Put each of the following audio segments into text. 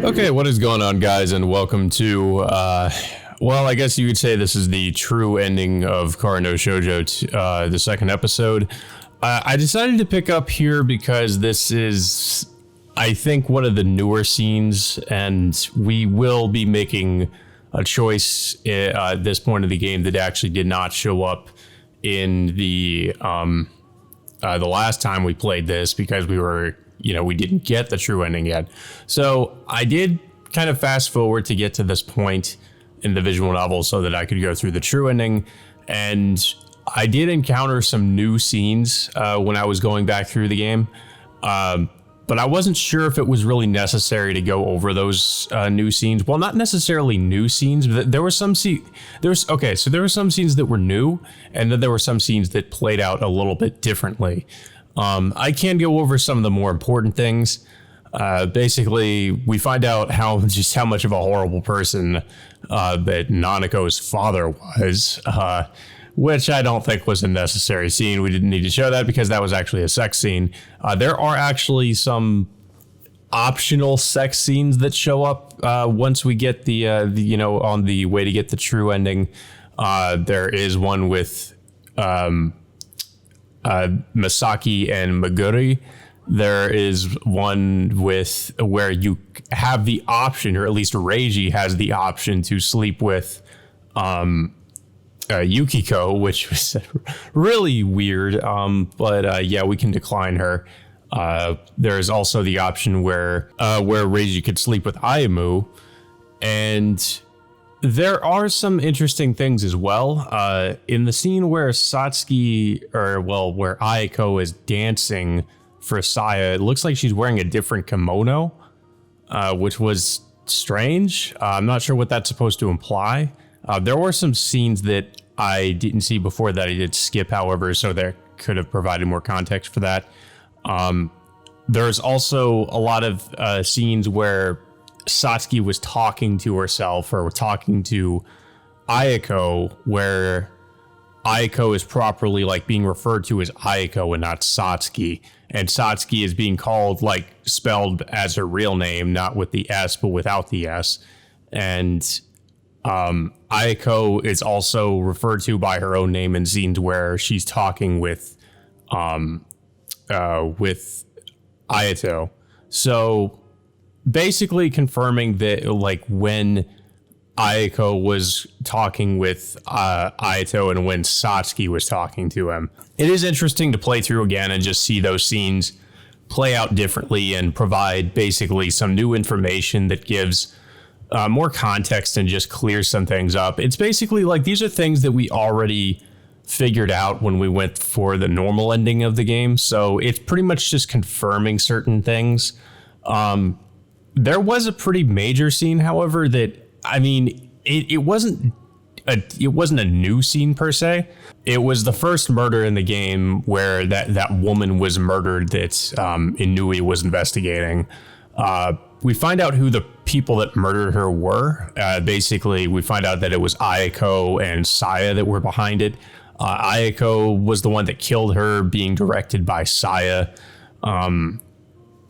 Okay, what is going on, guys, and welcome to, well, I guess you could say this is the true ending of Kohane Shoujo, the second episode. I decided to pick up here because this is, I think, one of the newer scenes, and we will be making a choice at this point of the game that actually did not show up in the last time we played this because we didn't get the true ending yet. So I did kind of fast forward to get to this point in the visual novel so that I could go through the true ending. And I did encounter some new scenes when I was going back through the game. But I wasn't sure if it was really necessary to go over those new scenes. Well, not necessarily new scenes, but there were some there were some scenes that were new, and then there were some scenes that played out a little bit differently. I can go over some of the more important things. Basically, we find out how much of a horrible person that Nanako's father was, which I don't think was a necessary scene. We didn't need to show that because that was actually a sex scene. There are actually some optional sex scenes that show up once we get the on the way to get the true ending. There is one with Masaki and Meguri. There is one with where you have the option, or at least Reiji has the option to sleep with Yukiko, which was really weird. But yeah, we can decline her. There's also the option where Reiji could sleep with Ayumu, and there are some interesting things as well. In the scene where where Ayako is dancing for Saya, it looks like she's wearing a different kimono, which was strange. I'm not sure what that's supposed to imply. There were some scenes that I didn't see before that I did skip, however, so that could have provided more context for that. There's also a lot of scenes where Satsuki was talking to herself or talking to Ayako, where Ayako is properly being referred to as Ayako and not Satsuki. And Satsuki is being called spelled as her real name, not with the S, but without the S. And Ayako is also referred to by her own name in scenes where she's talking with Ayato. So basically confirming that when Ayako was talking with Ayato and when Satsuki was talking to him. It is interesting to play through again and just see those scenes play out differently and provide basically some new information that gives more context and just clears some things up. It's basically these are things that we already figured out when we went for the normal ending of the game. So it's pretty much just confirming certain things. There was a pretty major scene, however, that it wasn't a new scene per se. It was the first murder in the game where that woman was murdered that Inui was investigating. We find out who the people that murdered her were. Basically, we find out that it was Ayako and Saya that were behind it. Ayako was the one that killed her, being directed by Saya.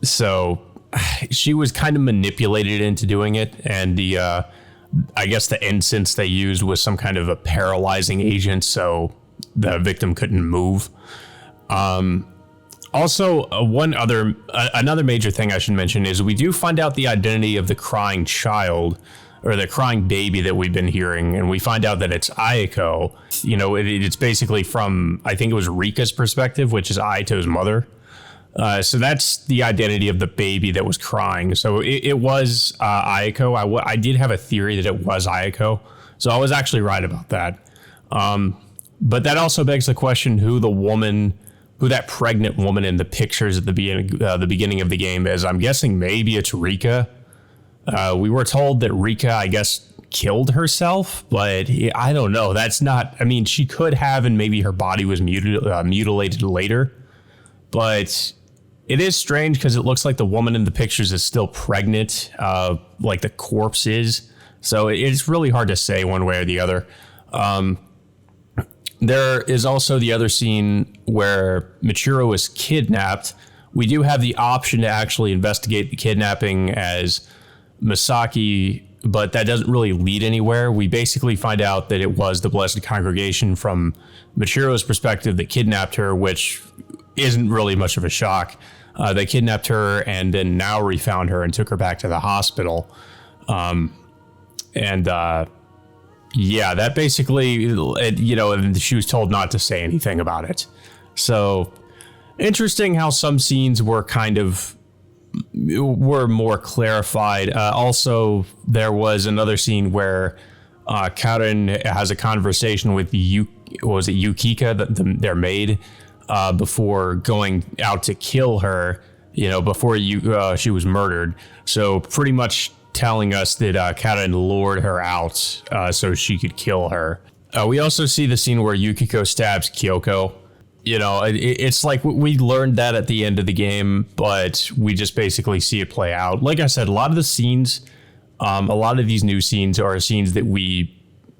So she was kind of manipulated into doing it, and I guess the incense they used was some kind of a paralyzing agent, so the victim couldn't move. Also, another major thing I should mention is we do find out the identity of the crying child, or the crying baby that we've been hearing, and we find out that it's Ayako. It's basically from, I think it was Rika's perspective, which is Ayato's mother. So that's the identity of the baby that was crying. So it was Ayako. I did have a theory that it was Ayako. So I was actually right about that. But that also begs the question who that pregnant woman in the pictures at the beginning of the game is. I'm guessing maybe it's Rika. We were told that Rika, I guess, killed herself, but I don't know. That's not, she could have, and maybe her body was mutilated later. But it is strange because it looks like the woman in the pictures is still pregnant, like the corpse is. So it's really hard to say one way or the other. There is also the other scene where Michiru is kidnapped. We do have the option to actually investigate the kidnapping as Misaki, but that doesn't really lead anywhere. We basically find out that it was the Blessed Congregation from Michiru's perspective that kidnapped her, which isn't really much of a shock. They kidnapped her and then Naori found her and took her back to the hospital. Yeah, that basically, you know, and she was told not to say anything about it. So interesting how some scenes were were more clarified. Also, there was another scene where Karen has a conversation with Yukika, their maid, before going out to kill her, you know, before she was murdered. So pretty much telling us that Karen lured her out so she could kill her. We also see the scene where Yukiko stabs Kyoko. You know, it's like we learned that at the end of the game, but we just basically see it play out. Like I said, a lot of the scenes, a lot of these new scenes are scenes that we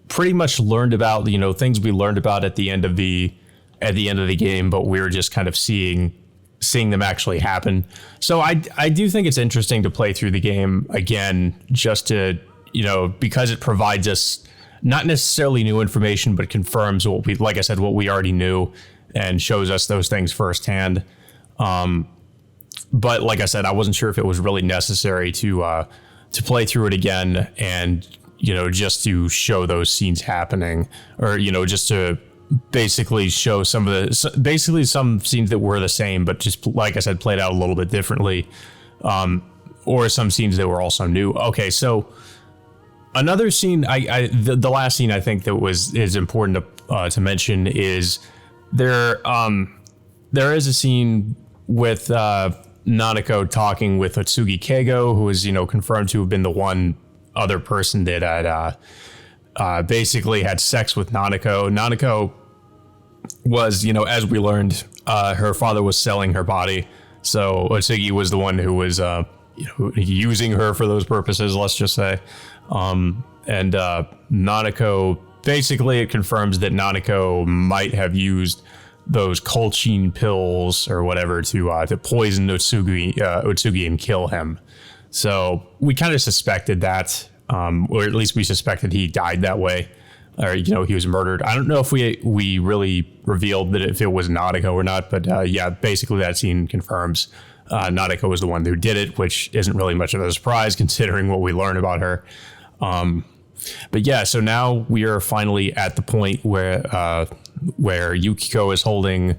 pretty much learned about, you know, things we learned about at the end of the game, but we were just kind of seeing them actually happen. So I do think it's interesting to play through the game again, just to, you know, because it provides us not necessarily new information, but confirms what we already knew and shows us those things firsthand. But like I said, I wasn't sure if it was really necessary to play through it again and, you know, just to show those scenes happening, or, you know, just to basically show some scenes that were the same, but just, like I said, played out a little bit differently, or some scenes that were also new. Okay, so another scene, the last scene I think that is important to mention is there is a scene with Nanako talking with Otsugi Keigo, who is, you know, confirmed to have been the one other person that had basically had sex with Nanako. Nanako was, you know, as we learned, her father was selling her body. So Otsugi was the one who was, using her for those purposes, let's just say. And Nanako, basically it confirms that Nanako might have used those colchine pills or whatever to poison Otsugi and kill him. So we kind of suspected that, or at least we suspected he died that way, or, you know, he was murdered. I don't know if we really revealed that if it was Nanako or not, but yeah, basically that scene confirms Nanako was the one who did it, which isn't really much of a surprise considering what we learned about her. But yeah, so now we are finally at the point where Yukiko is holding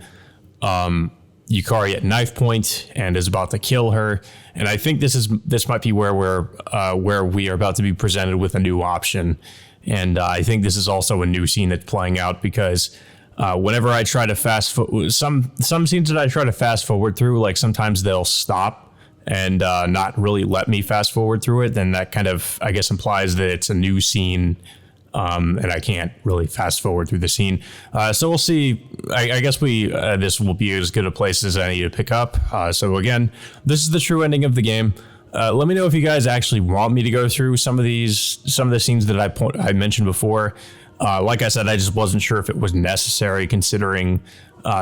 Yukari at knife point and is about to kill her. And I think this might be where we are about to be presented with a new option. And I think this is also a new scene that's playing out, because whenever I try to fast forward, some scenes that I try to fast forward through, like sometimes they'll stop and not really let me fast forward through it, then that kind of, I guess, implies that it's a new scene, and I can't really fast forward through the scene. So we'll see. I guess this will be as good a place as any to pick up. So again, this is the true ending of the game. Let me know if you guys actually want me to go through some of the scenes that I mentioned before. Like I said, I just wasn't sure if it was necessary, considering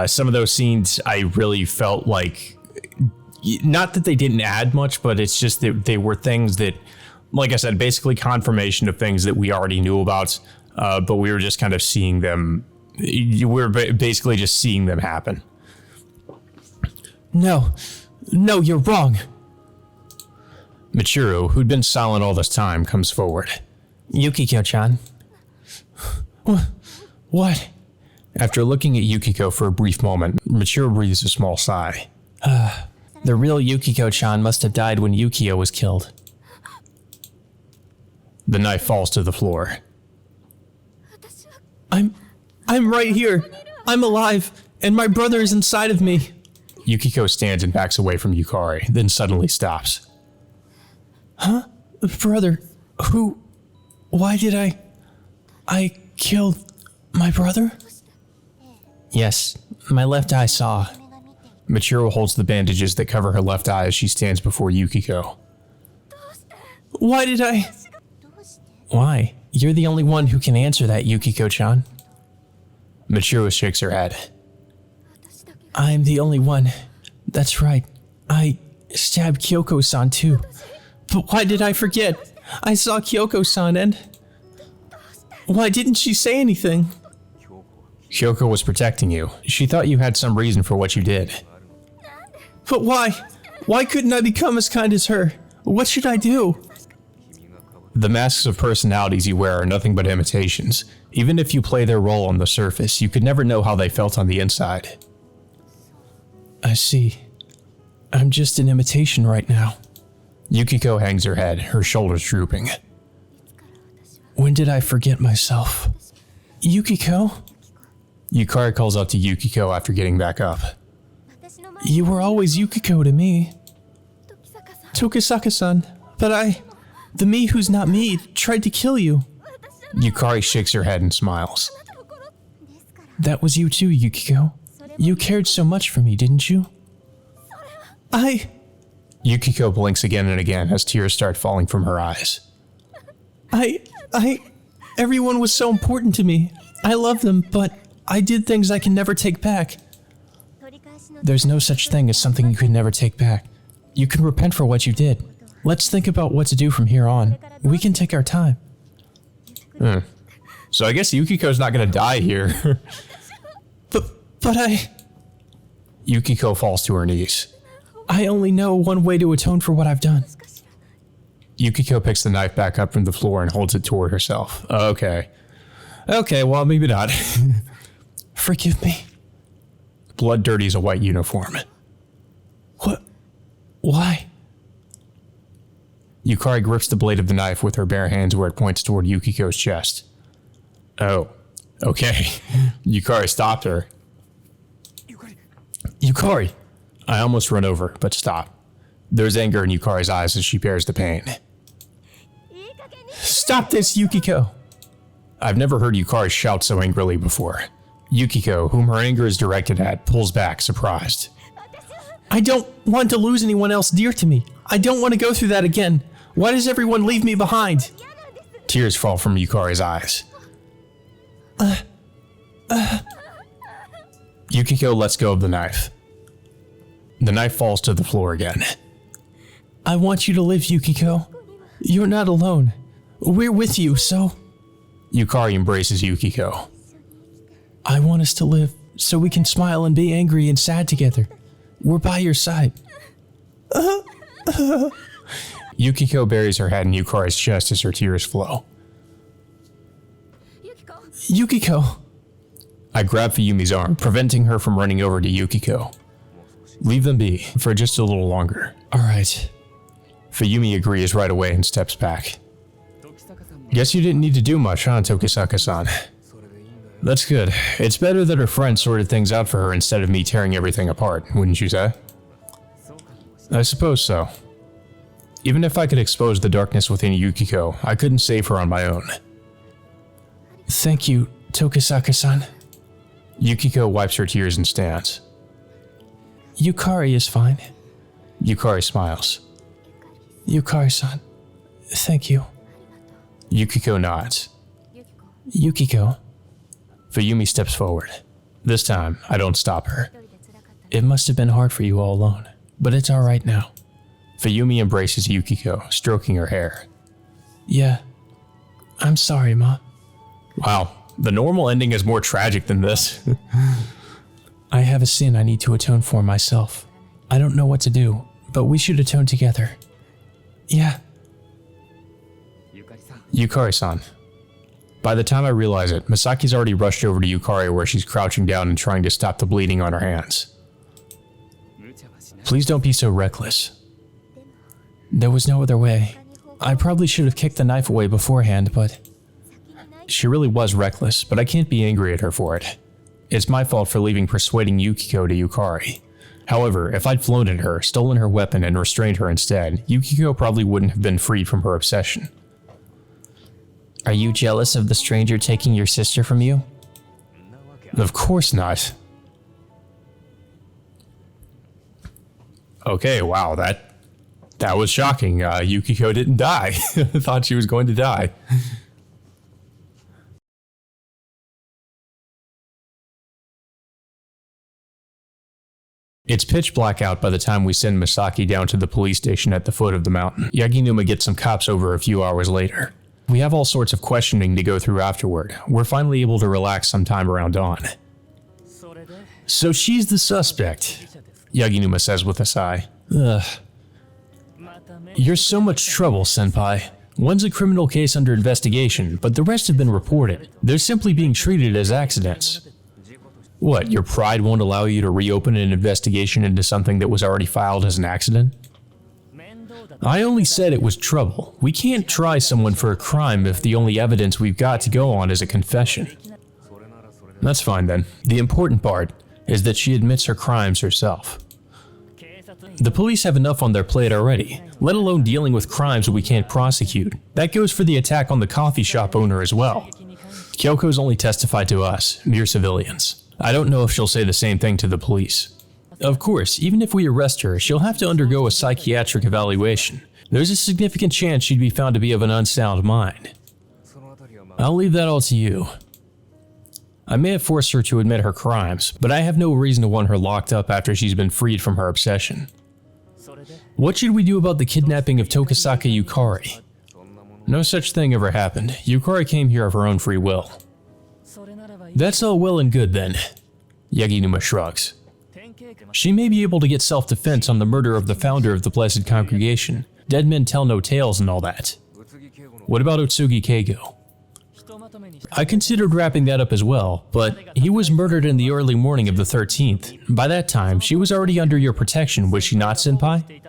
some of those scenes I really felt like, not that they didn't add much, but it's just that they were things that, like I said, basically confirmation of things that we already knew about, but we were just kind of seeing them. We're basically just seeing them happen. No, you're wrong. Michiru, who'd been silent all this time, comes forward. Yukiko-chan. What? After looking at Yukiko for a brief moment, Michiru breathes a small sigh. The real Yukiko-chan must have died when Yukio was killed. The knife falls to the floor. I'm right here. I'm alive, and my brother is inside of me. Yukiko stands and backs away from Yukari, then suddenly stops. Huh? Brother? Who? Why did I killed my brother? Yes, my left eye saw. Michiru holds the bandages that cover her left eye as she stands before Yukiko. Why did I? Why? You're the only one who can answer that, Yukiko-chan. Michiru shakes her head. I'm the only one. That's right. I stabbed Kyoko-san too. But why did I forget? I saw Kyoko-san and... Why didn't she say anything? Kyoko was protecting you. She thought you had some reason for what you did. But why? Why couldn't I become as kind as her? What should I do? The masks of personalities you wear are nothing but imitations. Even if you play their role on the surface, you could never know how they felt on the inside. I see. I'm just an imitation right now. Yukiko hangs her head, her shoulders drooping. When did I forget myself? Yukiko? Yukari calls out to Yukiko after getting back up. You were always Yukiko to me. Tokisaka-san, but the me who's not me, tried to kill you. Yukari shakes her head and smiles. That was you too, Yukiko. You cared so much for me, didn't you? Yukiko blinks again and again as tears start falling from her eyes. Everyone was so important to me. I love them, but I did things I can never take back. There's no such thing as something you can never take back. You can repent for what you did. Let's think about what to do from here on. We can take our time. So I guess Yukiko's not gonna die here. But Yukiko falls to her knees. I only know one way to atone for what I've done. Yukiko picks the knife back up from the floor and holds it toward herself. Okay, well, maybe not. Forgive me. Blood dirties a white uniform. What? Why? Yukari grips the blade of the knife with her bare hands where it points toward Yukiko's chest. Oh, okay. Yukari stopped her. Yukari! I almost run over, but stop. There's anger in Yukari's eyes as she bears the pain. Stop this, Yukiko! I've never heard Yukari shout so angrily before. Yukiko, whom her anger is directed at, pulls back, surprised. I don't want to lose anyone else dear to me. I don't want to go through that again. Why does everyone leave me behind? Tears fall from Yukari's eyes. Yukiko lets go of the knife. The knife falls to the floor again. I want you to live, Yukiko. You're not alone. We're with you, so... Yukari embraces Yukiko. I want us to live, so we can smile and be angry and sad together. We're by your side. Yukiko buries her head in Yukari's chest as her tears flow. Yukiko! I grab Fuyumi's arm, preventing her from running over to Yukiko. Leave them be, for just a little longer. Alright. Fuyumi agrees right away and steps back. Guess you didn't need to do much, huh, Tokisaka-san? That's good. It's better that her friend sorted things out for her instead of me tearing everything apart, wouldn't you say? I suppose so. Even if I could expose the darkness within Yukiko, I couldn't save her on my own. Thank you, Tokisaka-san. Yukiko wipes her tears and stands. Yukari is fine. Yukari smiles. Yukari-san, thank you. Yukiko nods. Yukiko. Fuyumi steps forward. This time, I don't stop her. It must have been hard for you all alone, but it's alright now. Fuyumi embraces Yukiko, stroking her hair. Yeah. I'm sorry, Mom. Wow, the normal ending is more tragic than this. I have a sin I need to atone for myself. I don't know what to do, but we should atone together. Yeah. Yukari-san. By the time I realize it, Masaki's already rushed over to Yukari where she's crouching down and trying to stop the bleeding on her hands. Please don't be so reckless. There was no other way. I probably should have kicked the knife away beforehand, but... She really was reckless, but I can't be angry at her for it. It's my fault for leaving persuading Yukiko to Yukari. However, if I'd flown at her, stolen her weapon, and restrained her instead, Yukiko probably wouldn't have been freed from her obsession. Are you jealous of the stranger taking your sister from you? Of course not. Okay, wow, that was shocking. Yukiko didn't die. I thought she was going to die. It's pitch black out by the time we send Misaki down to the police station at the foot of the mountain. Yaginuma gets some cops over a few hours later. We have all sorts of questioning to go through afterward. We're finally able to relax sometime around dawn. So she's the suspect, Yaginuma says with a sigh. Ugh. You're so much trouble, senpai. One's a criminal case under investigation, but the rest have been reported. They're simply being treated as accidents. What, your pride won't allow you to reopen an investigation into something that was already filed as an accident? I only said it was trouble. We can't try someone for a crime if the only evidence we've got to go on is a confession. That's fine then. The important part is that she admits her crimes herself. The police have enough on their plate already, let alone dealing with crimes we can't prosecute. That goes for the attack on the coffee shop owner as well. Kyoko's only testified to us, mere civilians. I don't know if she'll say the same thing to the police. Of course, even if we arrest her, she'll have to undergo a psychiatric evaluation. There's a significant chance she'd be found to be of an unsound mind. I'll leave that all to you. I may have forced her to admit her crimes, but I have no reason to want her locked up after she's been freed from her obsession. What should we do about the kidnapping of Tokisaka Yukari? No such thing ever happened. Yukari came here of her own free will. That's all well and good then. Yaginuma shrugs. She may be able to get self-defense on the murder of the founder of the Blessed Congregation. Dead men tell no tales and all that. What about Otsugi Keigo? I considered wrapping that up as well, but he was murdered in the early morning of the 13th. By that time, she was already under your protection, was she not, senpai?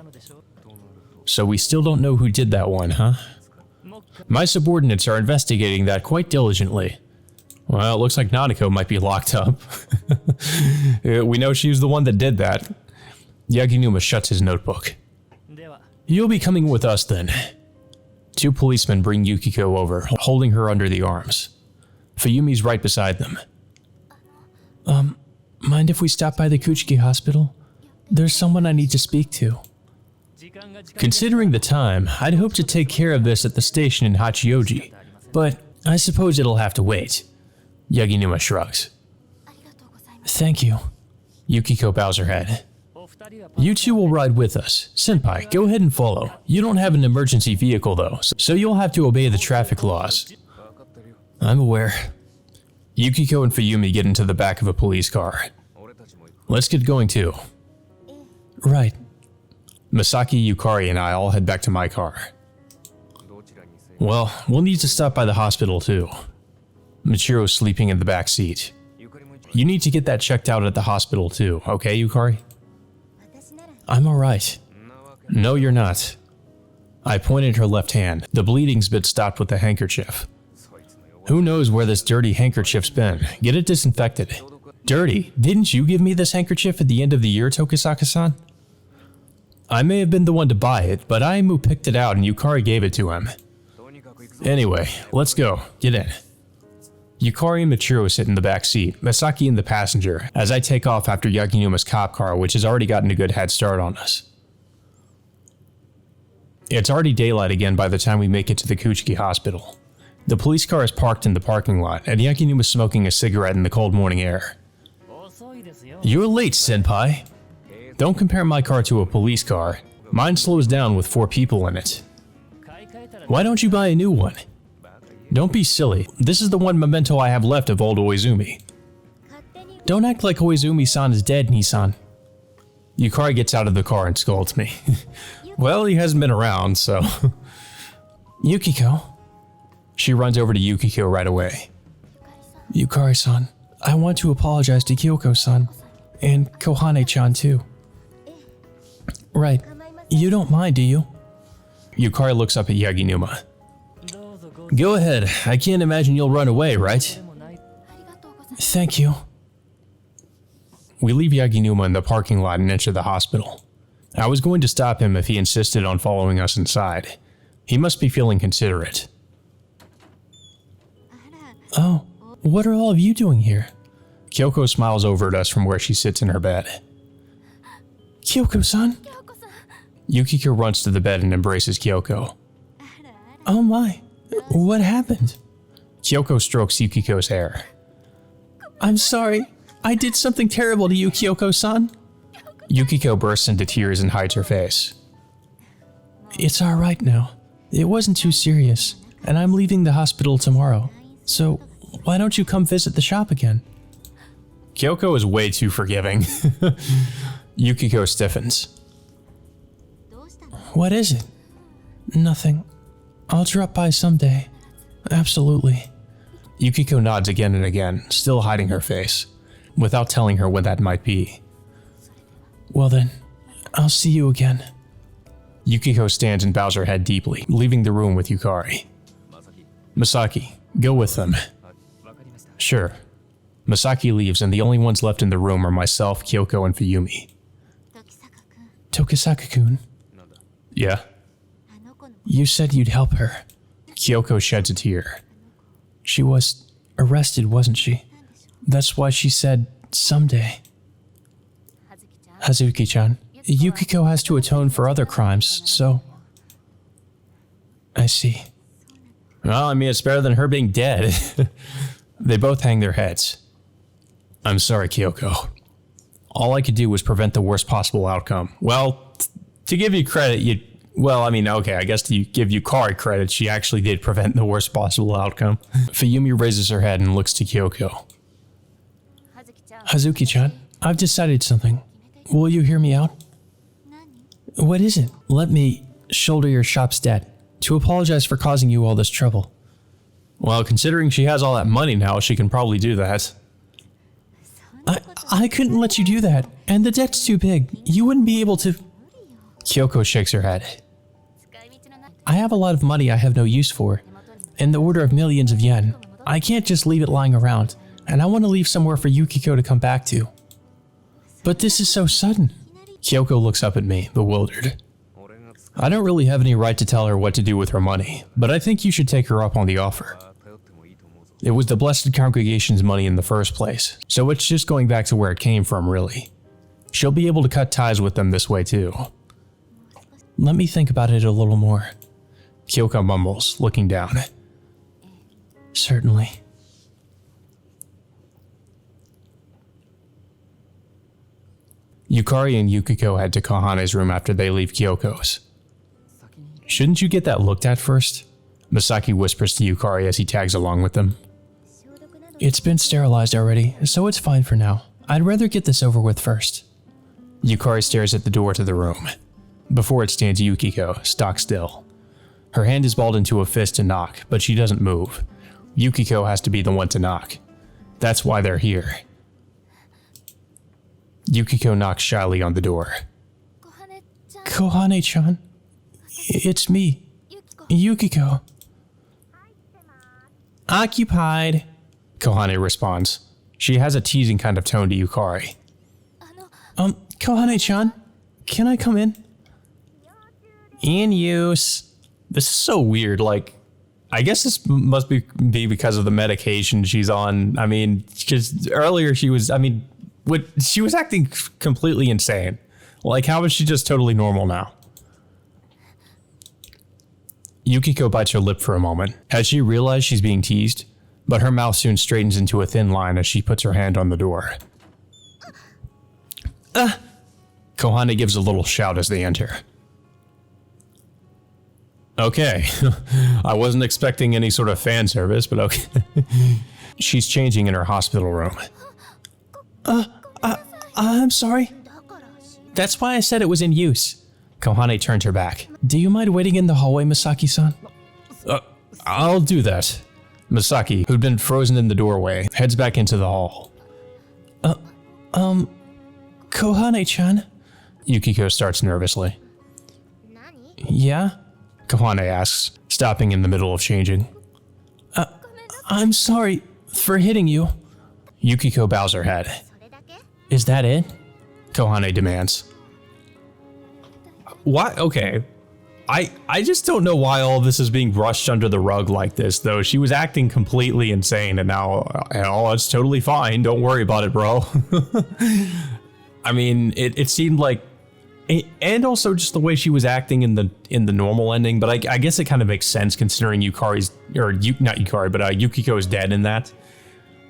So we still don't know who did that one, huh? My subordinates are investigating that quite diligently. Well, it looks like Nanako might be locked up. We know she's the one that did that. Yaginuma shuts his notebook. You'll be coming with us then. Two policemen bring Yukiko over, holding her under the arms. Fuyumi's right beside them. Mind if we stop by the Kuchiki hospital? There's someone I need to speak to. Considering the time, I'd hope to take care of this at the station in Hachioji, but I suppose it'll have to wait. Yaginuma shrugs. Thank you. Yukiko bows her head. You two will ride with us. Senpai, go ahead and follow. You don't have an emergency vehicle though, so you'll have to obey the traffic laws. I'm aware. Yukiko and Fuyumi get into the back of a police car. Let's get going too. Right. Misaki, Yukari, and I all head back to my car. Well, we'll need to stop by the hospital too. Michiro's sleeping in the back seat. You need to get that checked out at the hospital too, okay, Yukari? I'm alright. No, you're not. I pointed her left hand. The bleeding's been stopped with a handkerchief. Who knows where this dirty handkerchief's been? Get it disinfected. Dirty? Didn't you give me this handkerchief at the end of the year, Tokisaka-san? I may have been the one to buy it, but I am who picked it out and Yukari gave it to him. Anyway, let's go. Get in. Yukari and Michiro sit in the back seat, Misaki in the passenger, as I take off after Yaginuma's cop car, which has already gotten a good head start on us. It's already daylight again by the time we make it to the Kuchiki hospital. The police car is parked in the parking lot, and Yaginuma's smoking a cigarette in the cold morning air. You're late, senpai. Don't compare my car to a police car. Mine slows down with 4 people in it. Why don't you buy a new one? Don't be silly. This is the one memento I have left of old Oizumi. Don't act like Oizumi-san is dead, Nissan. Yukari gets out of the car and scolds me. Well, he hasn't been around, so... Yukiko. She runs over to Yukiko right away. Yukari-san, I want to apologize to Kyoko-san. And Kohane-chan too. Right. You don't mind, do you? Yukari looks up at Yaginuma. Go ahead. I can't imagine you'll run away, right? Thank you. We leave Yaginuma in the parking lot and enter the hospital. I was going to stop him if he insisted on following us inside. He must be feeling considerate. Oh, what are all of you doing here? Kyoko smiles over at us from where she sits in her bed. Kyoko-san? Yukiko runs to the bed and embraces Kyoko. Oh my, what happened? Kyoko strokes Yukiko's hair. I'm sorry, I did something terrible to you, Kyoko-san. Yukiko bursts into tears and hides her face. It's alright now. It wasn't too serious, and I'm leaving the hospital tomorrow. So, why don't you come visit the shop again? Kyoko is way too forgiving. Yukiko stiffens. What is it? Nothing. I'll drop by someday. Absolutely. Yukiko nods again and again, still hiding her face, without telling her when that might be. Well then, I'll see you again. Yukiko stands and bows her head deeply, leaving the room with Yukari. Masaki, go with them. Sure. Masaki leaves, and the only ones left in the room are myself, Kyoko, and Fuyumi. Tokisaka-kun. Yeah? You said you'd help her. Kyoko sheds a tear. She was arrested, wasn't she? That's why she said, someday. Hazuki-chan, Yukiko has to atone for other crimes, so... I see. Well, I mean, it's better than her being dead. They both hang their heads. I'm sorry, Kyoko. All I could do was prevent the worst possible outcome. Well, to give you credit, I guess to give Yukari credit, she actually did prevent the worst possible outcome. Fuyumi raises her head and looks to Kyoko. Hazuki-chan, I've decided something. Will you hear me out? What is it? Let me shoulder your shop's debt to apologize for causing you all this trouble. Well, considering she has all that money now, she can probably do that. I couldn't let you do that, and the debt's too big. You wouldn't be able to... Kyoko shakes her head. I have a lot of money I have no use for, in the order of millions of yen. I can't just leave it lying around, and I want to leave somewhere for Yukiko to come back to. But this is so sudden. Kyoko looks up at me, bewildered. I don't really have any right to tell her what to do with her money, but I think you should take her up on the offer. It was the Blessed Congregation's money in the first place, so it's just going back to where it came from, really. She'll be able to cut ties with them this way too. Let me think about it a little more. Kyoko mumbles, looking down. Certainly. Yukari and Yukiko head to Kohane's room after they leave Kyoko's. Shouldn't you get that looked at first? Masaki whispers to Yukari as he tags along with them. It's been sterilized already, so it's fine for now. I'd rather get this over with first. Yukari stares at the door to the room. Before it stands Yukiko, stock still. Her hand is balled into a fist to knock, but she doesn't move. Yukiko has to be the one to knock. That's why they're here. Yukiko knocks shyly on the door. Kohane-chan, it's me, Yukiko. Occupied, Kohane responds. She has a teasing kind of tone to Yukari. Kohane-chan, can I come in? In use. This is so weird, I guess this must be because of the medication she's on. I mean, because earlier she was acting completely insane. How is she just totally normal now? Yukiko bites her lip for a moment, as she realizes she's being teased, but her mouth soon straightens into a thin line as she puts her hand on the door. Kohane gives a little shout as they enter. Okay, I wasn't expecting any sort of fan service, but okay. She's changing in her hospital room. I'm sorry. That's why I said it was in use. Kohane turned her back. Do you mind waiting in the hallway, Masaki-san? I'll do that. Masaki, who'd been frozen in the doorway, heads back into the hall. Kohane-chan? Yukiko starts nervously. Yeah? Kohane asks, stopping in the middle of changing. I'm sorry for hitting you. Yukiko bows her head. Is that it? Kohane demands. Why? Okay. I just don't know why all this is being brushed under the rug like this, though. She was acting completely insane, and now, it's totally fine. Don't worry about it, bro. I mean, it seemed like, and also just the way she was acting in the normal ending. But I guess it kind of makes sense considering Yukiko's dead in that.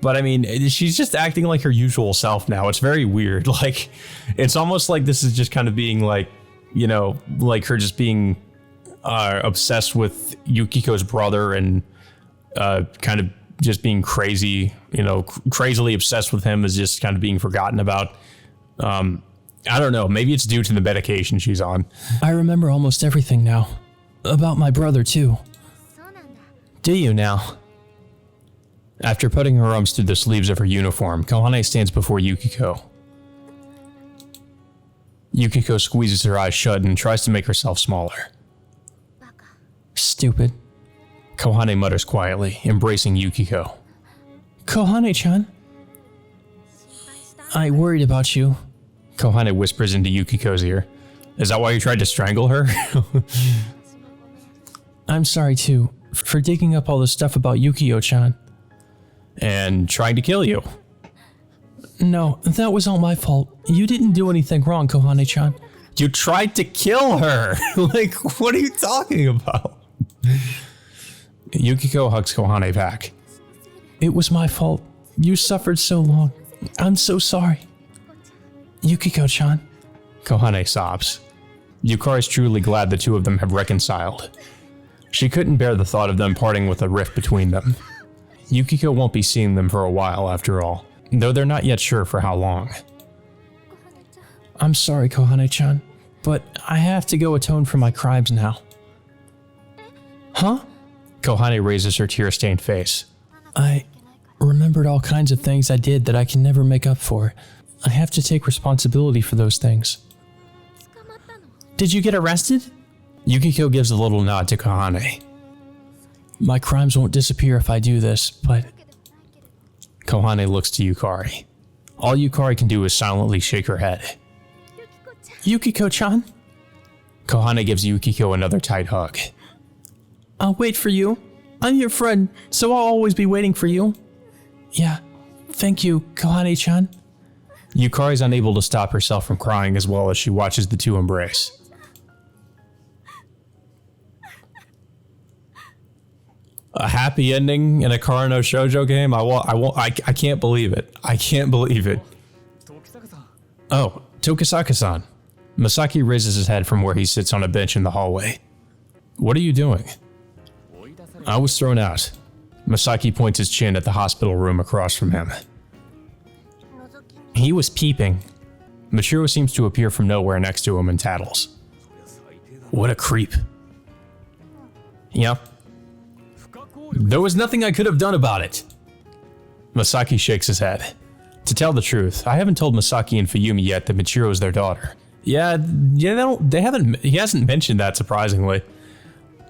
But I mean, she's just acting like her usual self now. It's very weird. Like, it's almost like this is just kind of being like, you know, like her just being obsessed with Yukiko's brother and kind of just being crazy, you know, crazily obsessed with him is just kind of being forgotten about. I don't know. Maybe it's due to the medication she's on. I remember almost everything now. About my brother, too. Do you now? After putting her arms through the sleeves of her uniform, Kohane stands before Yukiko. Yukiko squeezes her eyes shut and tries to make herself smaller. Stupid. Kohane mutters quietly, embracing Yukiko. Kohane-chan? I worried about you. Kohane whispers into Yukiko's ear. Is that why you tried to strangle her? I'm sorry, too, for digging up all the stuff about Yukio-chan. And trying to kill you. No, that was all my fault. You didn't do anything wrong, Kohane-chan. You tried to kill her! Like, what are you talking about? Yukiko hugs Kohane back. It was my fault. You suffered so long. I'm so sorry. Yukiko-chan. Kohane sobs. Yukari is truly glad the two of them have reconciled. She couldn't bear the thought of them parting with a rift between them. Yukiko won't be seeing them for a while after all, though they're not yet sure for how long. I'm sorry, Kohane-chan, but I have to go atone for my crimes now. Huh? Kohane raises her tear-stained face. I remembered all kinds of things I did that I can never make up for. I have to take responsibility for those things. Did you get arrested? Yukiko gives a little nod to Kohane. My crimes won't disappear if I do this, but... Kohane looks to Yukari. All Yukari can do is silently shake her head. Yukiko-chan? Kohane gives Yukiko another tight hug. I'll wait for you. I'm your friend, so I'll always be waiting for you. Yeah, thank you, Kohane-chan. Yukari's unable to stop herself from crying as well as she watches the two embrace. A happy ending in a Karano Shoujo game? I can't believe it. I can't believe it. Oh, Tokisaka-san. Masaki raises his head from where he sits on a bench in the hallway. What are you doing? I was thrown out. Masaki points his chin at the hospital room across from him. He was peeping. Michiro seems to appear from nowhere next to him and tattles. What a creep. Yep. There was nothing I could have done about it. Masaki shakes his head. To tell the truth, I haven't told Masaki and Fuyumi yet that Michiro is their daughter. He hasn't mentioned that, surprisingly.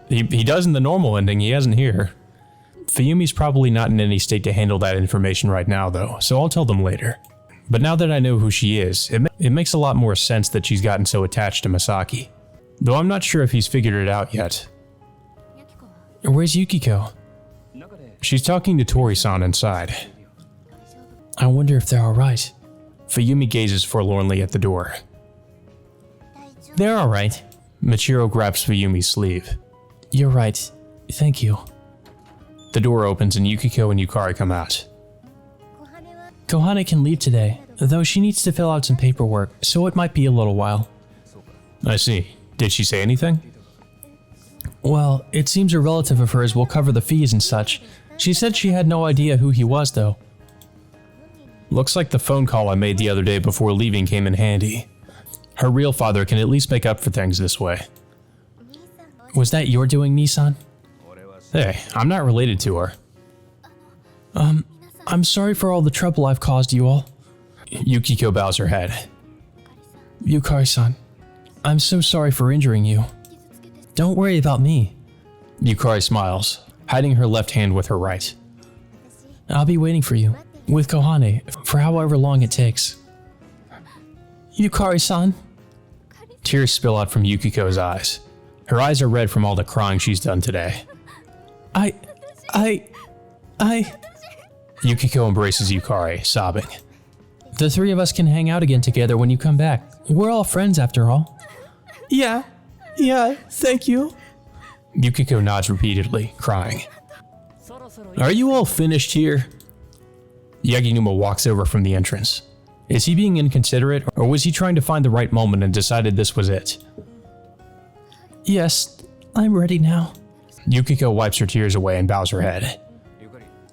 He does in the normal ending, he hasn't here. Fuyumi's probably not in any state to handle that information right now, though, so I'll tell them later. But now that I know who she is, it makes a lot more sense that she's gotten so attached to Masaki. Though I'm not sure if he's figured it out yet. Where's Yukiko? She's talking to Tori-san inside. I wonder if they're alright. Fuyumi gazes forlornly at the door. They're alright. Michiro grabs Fuyumi's sleeve. You're right. Thank you. The door opens and Yukiko and Yukari come out. Kohane can leave today, though she needs to fill out some paperwork, so it might be a little while. I see. Did she say anything? Well, it seems a relative of hers will cover the fees and such. She said she had no idea who he was, though. Looks like the phone call I made the other day before leaving came in handy. Her real father can at least make up for things this way. Was that your doing, Nissan? Hey, I'm not related to her. I'm sorry for all the trouble I've caused you all. Yukiko bows her head. Yukari-san, I'm so sorry for injuring you. Don't worry about me. Yukari smiles, hiding her left hand with her right. I'll be waiting for you, with Kohane, for however long it takes. Yukari-san. Tears spill out from Yukiko's eyes. Her eyes are red from all the crying she's done today. Yukiko embraces Yukari, sobbing. The three of us can hang out again together when you come back. We're all friends after all. Yeah, thank you. Yukiko nods repeatedly, crying. Are you all finished here? Yaginuma walks over from the entrance. Is he being inconsiderate, or was he trying to find the right moment and decided this was it? Yes, I'm ready now. Yukiko wipes her tears away and bows her head.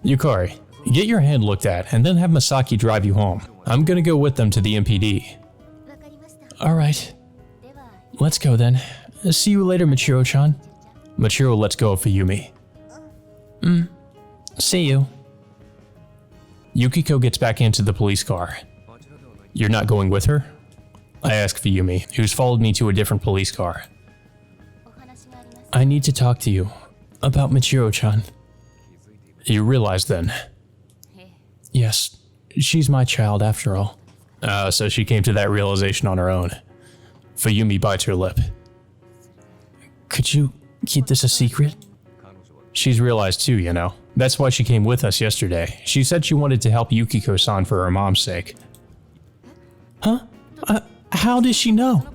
Yukari, get your hand looked at and then have Masaki drive you home. I'm gonna go with them to the MPD. Alright. Let's go then. See you later, Michiro-chan. Michiro lets go of Fuyumi. See you. Yukiko gets back into the police car. You're not going with her? I ask Fuyumi, who's followed me to a different police car. I need to talk to you about Michiro-chan. You realize then? Yes, she's my child after all. So she came to that realization on her own. Fuyumi bites her lip. Could you keep this a secret? She's realized too, you know. That's why she came with us yesterday. She said she wanted to help Yukiko-san for her mom's sake. Huh? How does she know?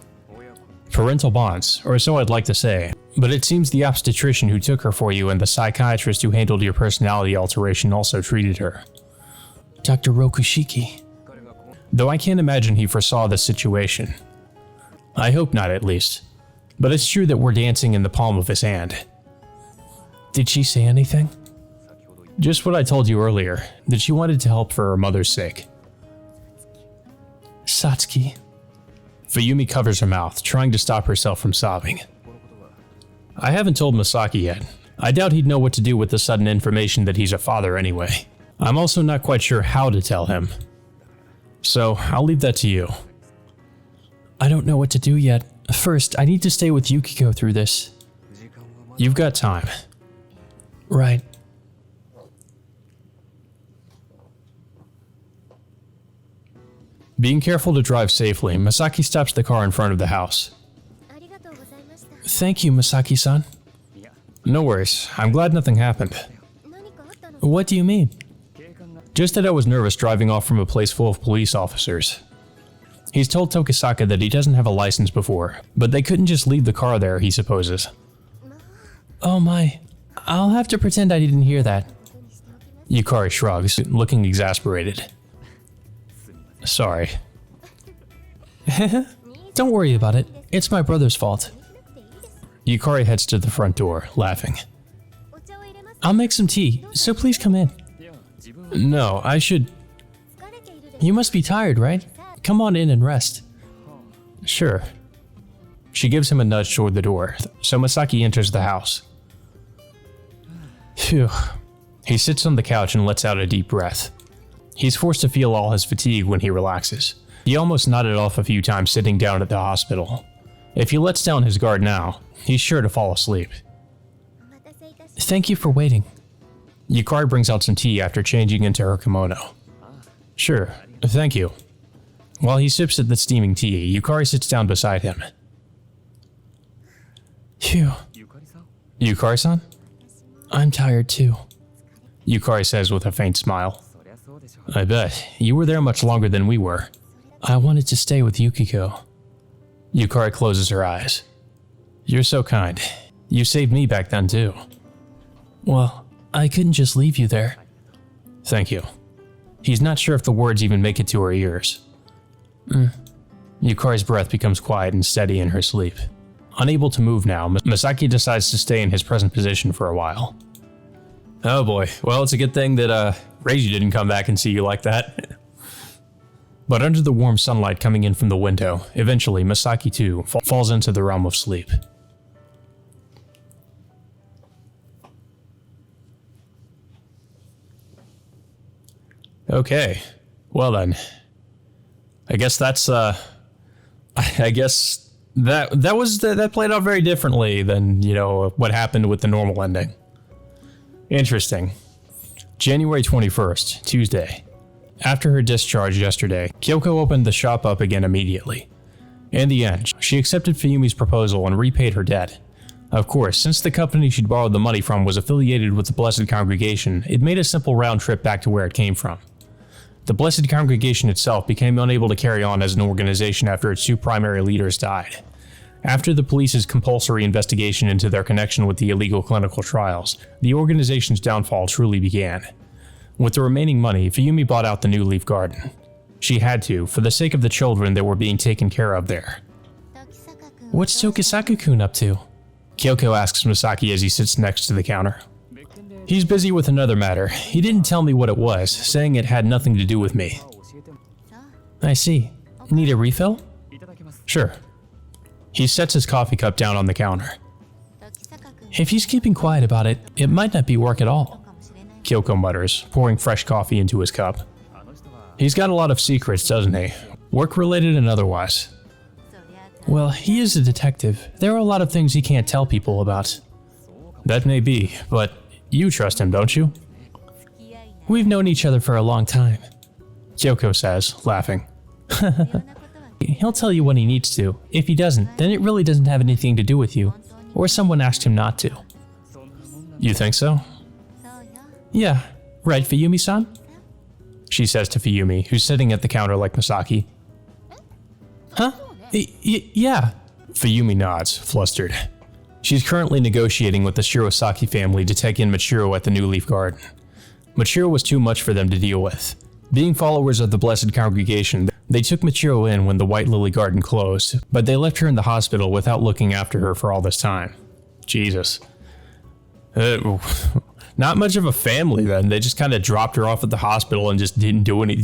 Parental bonds, or so I'd like to say. But it seems the obstetrician who took her for you and the psychiatrist who handled your personality alteration also treated her. Dr. Rokushiki. Though I can't imagine he foresaw this situation. I hope not, at least. But it's true that we're dancing in the palm of his hand. Did she say anything? Just what I told you earlier, that she wanted to help for her mother's sake. Satsuki. Fuyumi covers her mouth, trying to stop herself from sobbing. I haven't told Masaki yet. I doubt he'd know what to do with the sudden information that he's a father anyway. I'm also not quite sure how to tell him. So, I'll leave that to you. I don't know what to do yet. First, I need to stay with Yukiko through this. You've got time. Right. Being careful to drive safely, Masaki stops the car in front of the house. Thank you, Masaki-san. No worries. I'm glad nothing happened. What do you mean? Just that I was nervous driving off from a place full of police officers. He's told Tokisaka that he doesn't have a license before, but they couldn't just leave the car there, he supposes. Oh my. I'll have to pretend I didn't hear that. Yukari shrugs, looking exasperated. Sorry. Don't worry about it. It's my brother's fault. Yukari heads to the front door, laughing. I'll make some tea, so please come in. No, I should... You must be tired, right? Come on in and rest. Sure. She gives him a nudge toward the door, so Masaki enters the house. Phew. He sits on the couch and lets out a deep breath. He's forced to feel all his fatigue when he relaxes. He almost nodded off a few times sitting down at the hospital. If he lets down his guard now, he's sure to fall asleep. Thank you for waiting. Yukari brings out some tea after changing into her kimono. Sure, thank you. While he sips at the steaming tea, Yukari sits down beside him. Phew. Yukari-san? I'm tired too. Yukari says with a faint smile. I bet. You were there much longer than we were. I wanted to stay with Yukiko. Yukari closes her eyes. You're so kind. You saved me back then too. Well, I couldn't just leave you there. Thank you. He's not sure if the words even make it to her ears. Yukari's breath becomes quiet and steady in her sleep. Unable to move now, Masaki decides to stay in his present position for a while. Oh boy, well it's a good thing that Reiji didn't come back and see you like that. But under the warm sunlight coming in from the window, eventually Masaki too falls into the realm of sleep. Okay, well then. I guess that's I guess that played out very differently than, you know, what happened with the normal ending. Interesting. January 21st, Tuesday. After her discharge yesterday, Kyoko opened the shop up again immediately. In the end, she accepted Fuyumi's proposal and repaid her debt. Of course, since the company she'd borrowed the money from was affiliated with the Blessed Congregation, it made a simple round trip back to where it came from. The Blessed Congregation itself became unable to carry on as an organization after its two primary leaders died. After the police's compulsory investigation into their connection with the illegal clinical trials, the organization's downfall truly began. With the remaining money, Fuyumi bought out the New Leaf Garden. She had to, for the sake of the children that were being taken care of there. What's Tokisaku-kun up to? Kyoko asks Misaki as he sits next to the counter. He's busy with another matter. He didn't tell me what it was, saying it had nothing to do with me. I see. Need a refill? Sure. He sets his coffee cup down on the counter. If he's keeping quiet about it, it might not be work at all. Kyoko mutters, pouring fresh coffee into his cup. He's got a lot of secrets, doesn't he? Work-related and otherwise. Well, he is a detective. There are a lot of things he can't tell people about. That may be, but you trust him, don't you? We've known each other for a long time. Kyoko says, laughing. He'll tell you when he needs to. If he doesn't, then it really doesn't have anything to do with you. Or someone asked him not to. You think so? Yeah. Right, Fuyumi-san? She says to Fuyumi, who's sitting at the counter like Misaki. Huh? Yeah. Fuyumi nods, flustered. She's currently negotiating with the Shirosaki family to take in Michiro at the New Leaf Garden. Michiro was too much for them to deal with. Being followers of the Blessed Congregation, they took Michiro in when the White Lily Garden closed, but they left her in the hospital without looking after her for all this time. Jesus. Not much of a family then. They just kind of dropped her off at the hospital and just didn't do any,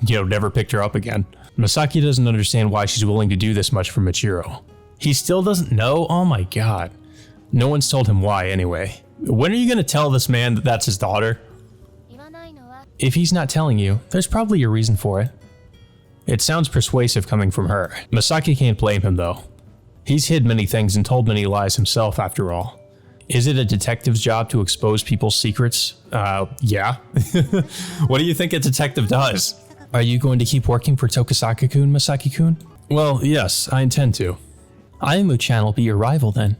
never picked her up again. Misaki doesn't understand why she's willing to do this much for Michiro. He still doesn't know? Oh my god. No one's told him why anyway. When are you going to tell this man that that's his daughter? If he's not telling you, there's probably a reason for it. It sounds persuasive coming from her. Misaki can't blame him though. He's hid many things and told many lies himself after all. Is it a detective's job to expose people's secrets? Yeah. What do you think a detective does? Are you going to keep working for Tokisaku-kun, Misaki-kun? Well, yes, I intend to. Ayumu-chan will be your rival then.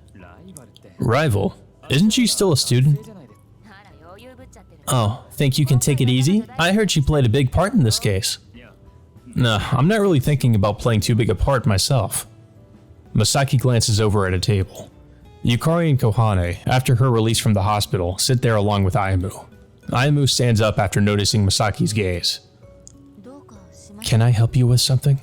Rival? Isn't she still a student? Oh, think you can take it easy? I heard she played a big part in this case. Nah, I'm not really thinking about playing too big a part myself. Misaki glances over at a table. Yukari and Kohane, after her release from the hospital, sit there along with Ayumu. Ayumu stands up after noticing Misaki's gaze. Can I help you with something?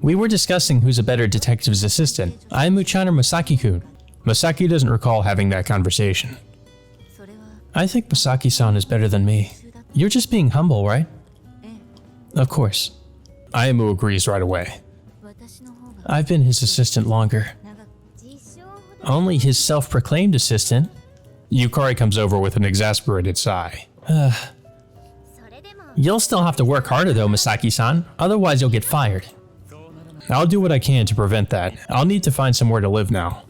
We were discussing who's a better detective's assistant, Ayumu-chan or Misaki-kun. Misaki doesn't recall having that conversation. I think Misaki-san is better than me. You're just being humble, right? Of course. Ayumu agrees right away. I've been his assistant longer. Only his self-proclaimed assistant. Yukari comes over with an exasperated sigh. You'll still have to work harder though, Misaki-san. Otherwise you'll get fired. I'll do what I can to prevent that. I'll need to find somewhere to live now.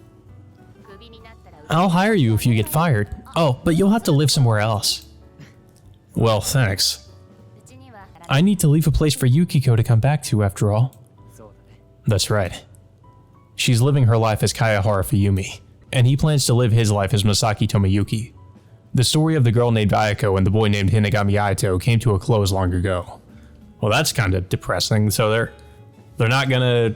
I'll hire you if you get fired. Oh, but you'll have to live somewhere else. Well, thanks. I need to leave a place for Yukiko to come back to after all. That's right. She's living her life as Kayahara Fuyumi, and he plans to live his life as Masaki Tomoyuki. The story of the girl named Ayako and the boy named Hinagami Aito came to a close long ago. Well, that's kind of depressing. So they're not gonna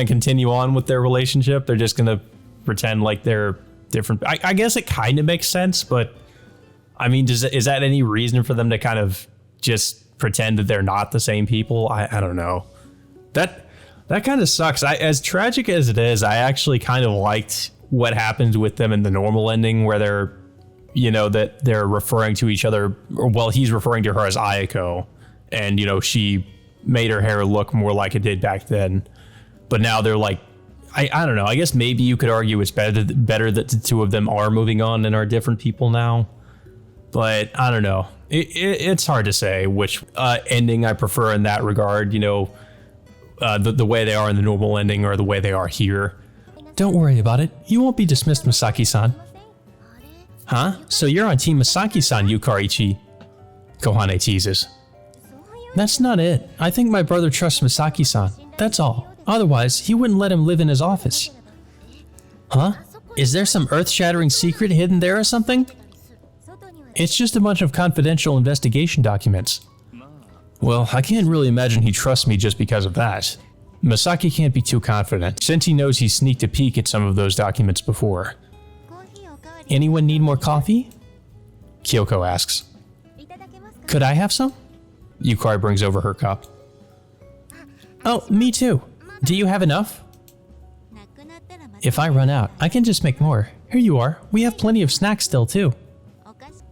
continue on with their relationship. They're just gonna pretend like they're different. I guess it kind of makes sense, but I mean, is that any reason for them to kind of just pretend that they're not the same people? I don't know. That kind of sucks. As tragic as it is, I actually kind of liked what happens with them in the normal ending, where that they're referring to each other, or well, he's referring to her as Ayako, and she made her hair look more like it did back then, but now they're like, I don't know. I guess maybe you could argue it's better that the two of them are moving on and are different people now, but I don't know. It's hard to say which ending I prefer in that regard. The way they are in the normal ending or the way they are here. Don't worry about it. You won't be dismissed, Misaki-san. Huh? So you're on Team Misaki-san, Yukarichi? Kohane teases. That's not it. I think my brother trusts Misaki-san. That's all. Otherwise, he wouldn't let him live in his office. Huh? Is there some earth-shattering secret hidden there or something? It's just a bunch of confidential investigation documents. Well, I can't really imagine he trusts me just because of that. Misaki can't be too confident, since he knows he sneaked a peek at some of those documents before. Anyone need more coffee? Kyoko asks. Could I have some? Yukari brings over her cup. Oh, me too. Do you have enough? If I run out, I can just make more. Here you are. We have plenty of snacks still too.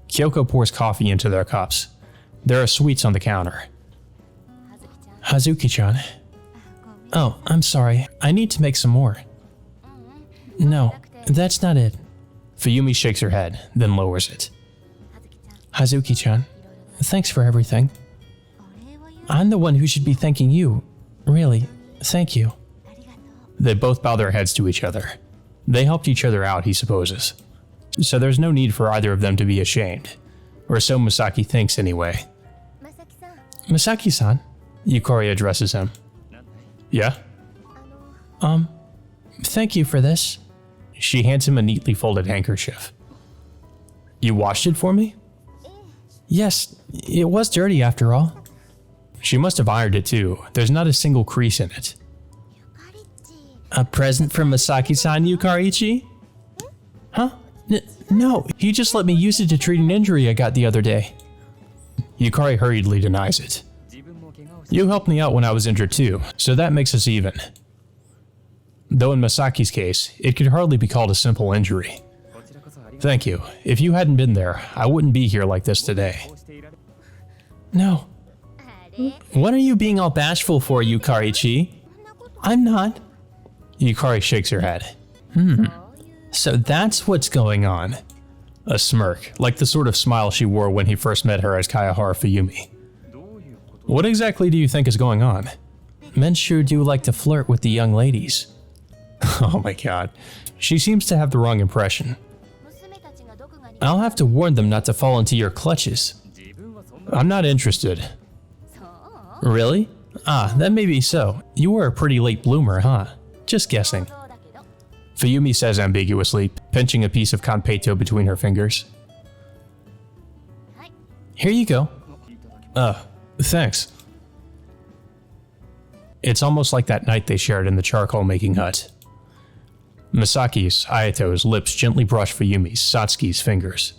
Kyoko pours coffee into their cups. There are sweets on the counter. Hazuki-chan. Oh, I'm sorry. I need to make some more. No, that's not it. Fuyumi shakes her head, then lowers it. Hazuki-chan, thanks for everything. I'm the one who should be thanking you. Really, thank you. They both bow their heads to each other. They helped each other out, he supposes. So there's no need for either of them to be ashamed. Or so Misaki thinks anyway. Misaki-san? Yukari addresses him. Yeah? Thank you for this. She hands him a neatly folded handkerchief. You washed it for me? Yes, it was dirty after all. She must have ironed it too. There's not a single crease in it. A present from Misaki-san, Yukarichi? Huh? No, he just let me use it to treat an injury I got the other day. Yukari hurriedly denies it. You helped me out when I was injured too, so that makes us even. Though in Masaki's case, it could hardly be called a simple injury. Thank you. If you hadn't been there, I wouldn't be here like this today. No. What are you being all bashful for, Yukarichi? I'm not. Yukari shakes her head. So that's what's going on. A smirk, like the sort of smile she wore when he first met her as Kayahara Fuyumi. What exactly do you think is going on? Men sure do like to flirt with the young ladies. Oh my god. She seems to have the wrong impression. I'll have to warn them not to fall into your clutches. I'm not interested. Really? Ah, that may be so. You were a pretty late bloomer, huh? Just guessing. Fuyumi says ambiguously, pinching a piece of kanpeito between her fingers. Here you go. Thanks. It's almost like that night they shared in the charcoal-making hut. Misaki's, Ayato's lips gently brush Fuyumi's, Satsuki's fingers.